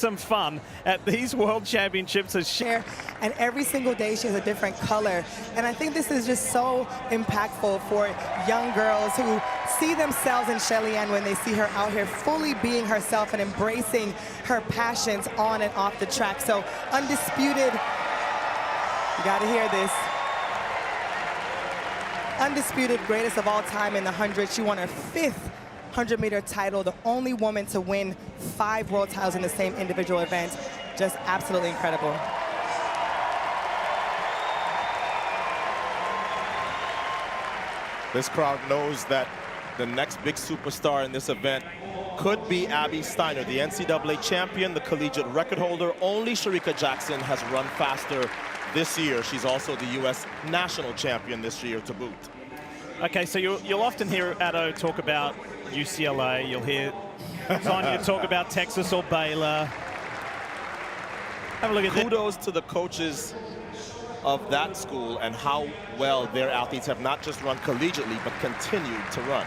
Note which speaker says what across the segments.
Speaker 1: some fun at these World Championships.
Speaker 2: And every single day she has a different color. And I think this is just so impactful for young girls who see themselves in Shelly-Ann when they see her out here fully being herself and embracing her passions on and off the track. So undisputed, you gotta hear this. Undisputed greatest of all time in the 100. She won her 5th 100-meter title, the only woman to win 5 world titles in the same individual event. Just absolutely incredible.
Speaker 3: This crowd knows that the next big superstar in this event could be Abby Steiner, the NCAA champion, the collegiate record holder. Only Shericka Jackson has run faster this year. She's also the U.S. national champion this year to boot.
Speaker 1: Okay, so you'll often hear Addo talk about UCLA. You'll hear Sonia talk about Texas or Baylor. Have a look at
Speaker 3: Kudos to the coaches of that school and how well their athletes have not just run collegiately, but continued to run.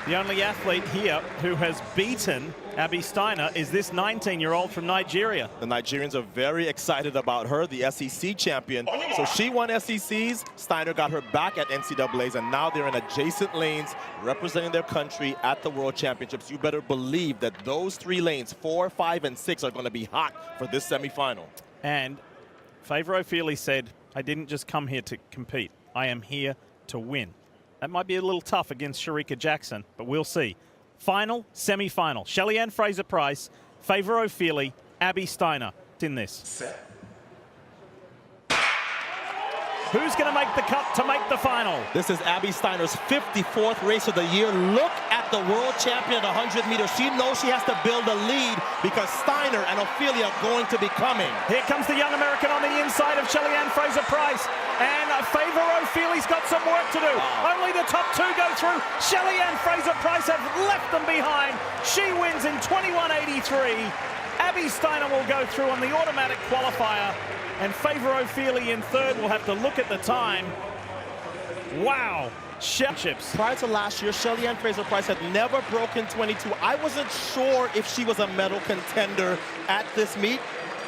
Speaker 1: The only athlete here who has beaten Abby Steiner is this 19-year-old from Nigeria.
Speaker 3: The Nigerians are very excited about her, the SEC champion. So she won SECs, Steiner got her back at NCAAs, and now they're in adjacent lanes representing their country at the World Championships. You better believe that those 3 lanes, 4, 5, and 6, are going to be hot for this semifinal.
Speaker 1: And Favour Ofili said, I didn't just come here to compete. I am here to win. That might be a little tough against Shericka Jackson, but we'll see. Final, semi-final. Shelly-Ann Fraser-Pryce, Favour Ofili, Abby Steiner in this.
Speaker 3: Set.
Speaker 1: Who's going to make the cut to make the final?
Speaker 3: This is Abby Steiner's 54th race of the year. Look at the world champion at 100 meters. She knows she has to build a lead because Steiner and Ofili are going to be coming.
Speaker 1: Here comes the young American on the inside of Shelly-Ann Fraser-Pryce. And Favour Ofili's got some work to do. Only the top 2 go through. Shelly-Ann Fraser-Pryce have left them behind. She wins in 21.83. Abby Steiner will go through on the automatic qualifier. And Favour Ofili in 3rd. We'll have to look at the time. Wow. Championships.
Speaker 3: Prior to last year, Shelly-Ann Fraser-Pryce had never broken 22. I wasn't sure if she was a medal contender at this meet.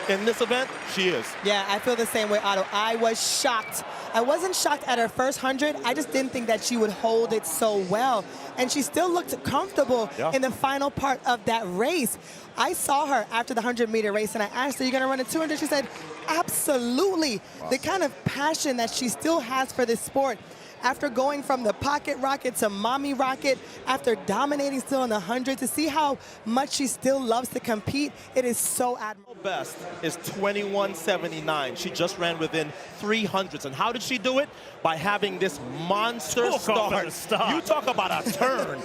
Speaker 3: In this event, she is.
Speaker 2: Yeah, I feel the same way, Otto. I was shocked. I wasn't shocked at her first 100. I just didn't think that she would hold it so well. And she still looked comfortable in the final part of that race. I saw her after the 100-meter race, and I asked her, are you going to run a 200? She said, absolutely. Wow. The kind of passion that she still has for this sport. After going from the pocket rocket to mommy rocket, after dominating still in the 100, to see how much she still loves to compete, it is so admirable.
Speaker 3: Best is 21.79. She just ran within 300s. And how did she do it? By having this monster start. You talk about a turn.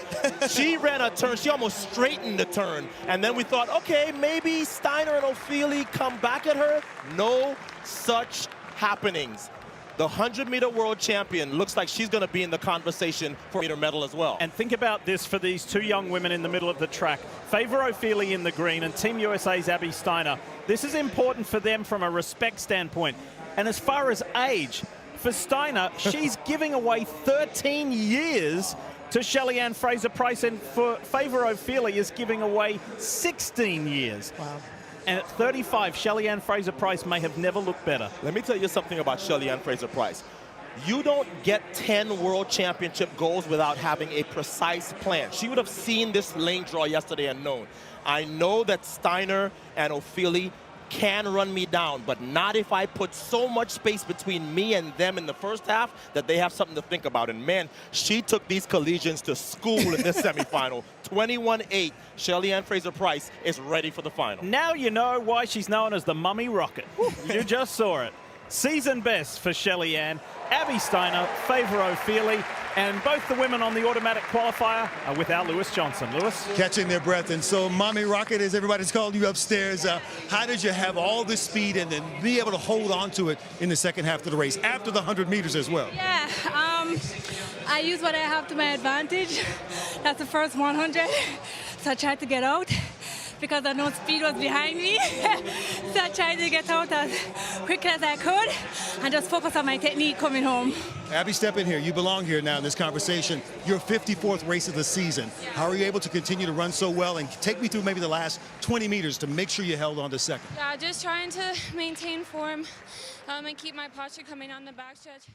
Speaker 3: She ran a turn. She almost straightened the turn. And then we thought, okay, maybe Steiner and Ofili come back at her. No such happenings. The 100-meter world champion looks like she's going to be in the conversation for a medal as well.
Speaker 1: And think about this for these 2 young women in the middle of the track. Favour Ofili in the green and Team USA's Abby Steiner. This is important for them from a respect standpoint. And as far as age, for Steiner, she's giving away 13 years to Shelly-Ann Fraser-Pryce, and for Favour Ofili is giving away 16 years.
Speaker 2: Wow.
Speaker 1: And at 35, Shelly-Ann Fraser-Pryce may have never looked better.
Speaker 3: Let me tell you something about Shelly-Ann Fraser-Pryce. You don't get 10 world championship goals without having a precise plan. She would have seen this lane draw yesterday and known. I know that Steiner and Ofili can run me down, but not if I put so much space between me and them in the first half that they have something to think about. And man, she took these collegians to school in this semifinal. 21.8. Shelly-Ann Fraser-Pryce is ready for the final.
Speaker 1: Now you know why she's known as the Mummy Rocket. You just saw it. Season best for Shelly-Ann, Abby Steiner, Favour Ofili, and both the women on the automatic qualifier are with our Lewis Johnson. Lewis?
Speaker 4: Catching their breath. And so, Mommy Rocket, as everybody's calling you upstairs, how did you have all this speed and then be able to hold on to it in the second half of the race, after the 100 meters as well?
Speaker 5: Yeah, I use what I have to my advantage. That's the first 100, so I tried to get out. because I know speed was behind me. So I tried to get out as quick as I could and just focus on my technique coming home.
Speaker 4: Abby, step in here. You belong here now in this conversation. Your 54th race of the season. How are you able to continue to run so well? And take me through maybe the last 20 meters to make sure you held on to second.
Speaker 5: Yeah, just trying to maintain form and keep my posture coming on the backstretch.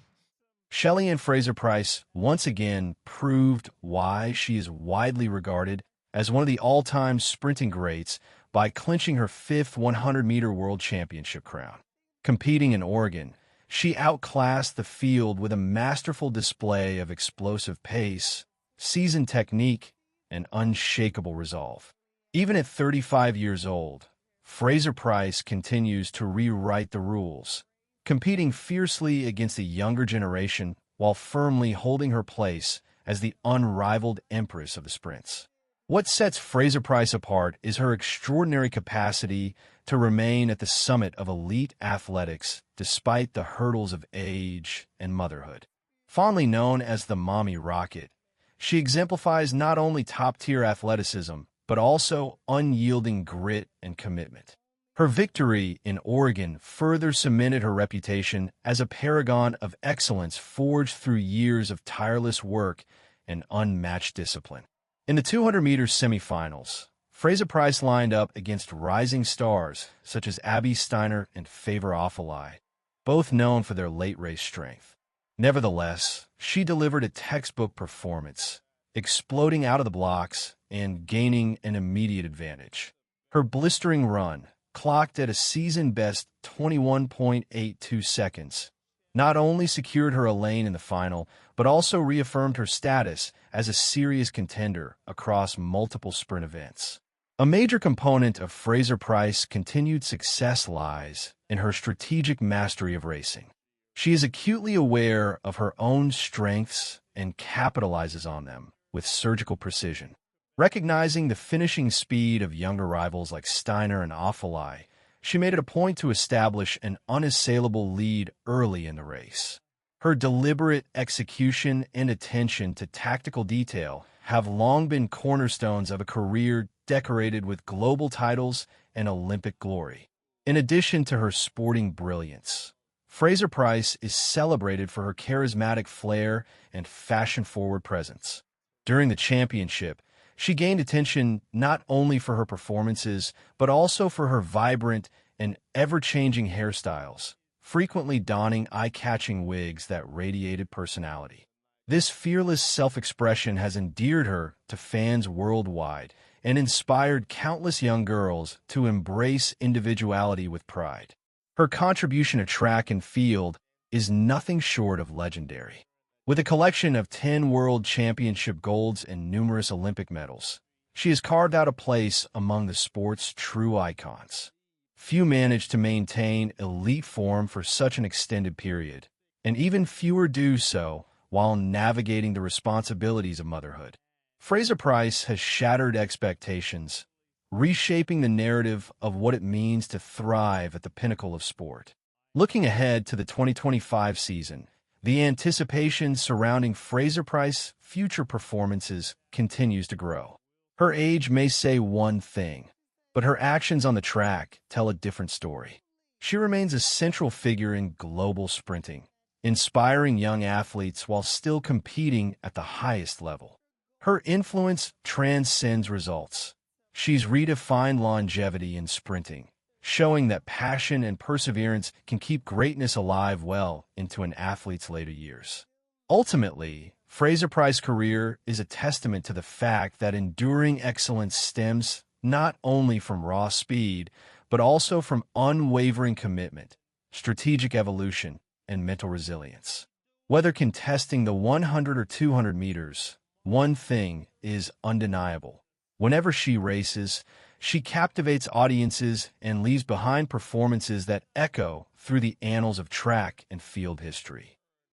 Speaker 6: Shelly-Ann Fraser-Pryce once again proved why she is widely regarded as one of the all-time sprinting greats by clinching her 5th 100-meter world championship crown. Competing in Oregon, she outclassed the field with a masterful display of explosive pace, seasoned technique, and unshakable resolve. Even at 35 years old, Fraser-Pryce continues to rewrite the rules, competing fiercely against the younger generation while firmly holding her place as the unrivaled empress of the sprints. What sets Fraser-Pryce apart is her extraordinary capacity to remain at the summit of elite athletics despite the hurdles of age and motherhood. Fondly known as the Mommy Rocket, she exemplifies not only top-tier athleticism, but also unyielding grit and commitment. Her victory in Oregon further cemented her reputation as a paragon of excellence forged through years of tireless work and unmatched discipline. In the 200-meter semifinals, Fraser-Pryce lined up against rising stars such as Steiner and Favour Ofili, both known for their late-race strength. Nevertheless, she delivered a textbook performance, exploding out of the blocks and gaining an immediate advantage. Her blistering run, clocked at a season-best 21.82 seconds, not only secured her a lane in the final, but also reaffirmed her status as a serious contender across multiple sprint events. A major component of Fraser-Pryce's continued success lies in her strategic mastery of racing. She is acutely aware of her own strengths and capitalizes on them with surgical precision. Recognizing the finishing speed of younger rivals like Steiner and Ofili, she made it a point to establish an unassailable lead early in the race. Her deliberate execution and attention to tactical detail have long been cornerstones of a career decorated with global titles and Olympic glory. In addition to her sporting brilliance, Fraser-Pryce is celebrated for her charismatic flair and fashion-forward presence. During the championship, she gained attention not only for her performances, but also for her vibrant and ever-changing hairstyles, frequently donning eye-catching wigs that radiated personality. This fearless self-expression has endeared her to fans worldwide and inspired countless young girls to embrace individuality with pride. Her contribution to track and field is nothing short of legendary. With a collection of 10 World Championship golds and numerous Olympic medals, she has carved out a place among the sport's true icons. Few manage to maintain elite form for such an extended period, and even fewer do so while navigating the responsibilities of motherhood. Fraser-Pryce has shattered expectations, reshaping the narrative of what it means to thrive at the pinnacle of sport. Looking ahead to the 2025 season, the anticipation surrounding Fraser-Pryce's future performances continues to grow. Her age may say one thing, but her actions on the track tell a different story. She remains a central figure in global sprinting, inspiring young athletes while still competing at the highest level. Her influence transcends results. She's redefined longevity in sprinting, showing that passion and perseverance can keep greatness alive well into an athlete's later years. Ultimately, Fraser-Pryce's career is a testament to the fact that enduring excellence stems not only from raw speed, but also from unwavering commitment, strategic evolution, and mental resilience. Whether contesting the 100 or 200 meters, one thing is undeniable. Whenever she races, she captivates audiences and leaves behind performances that echo through the annals of track and field history.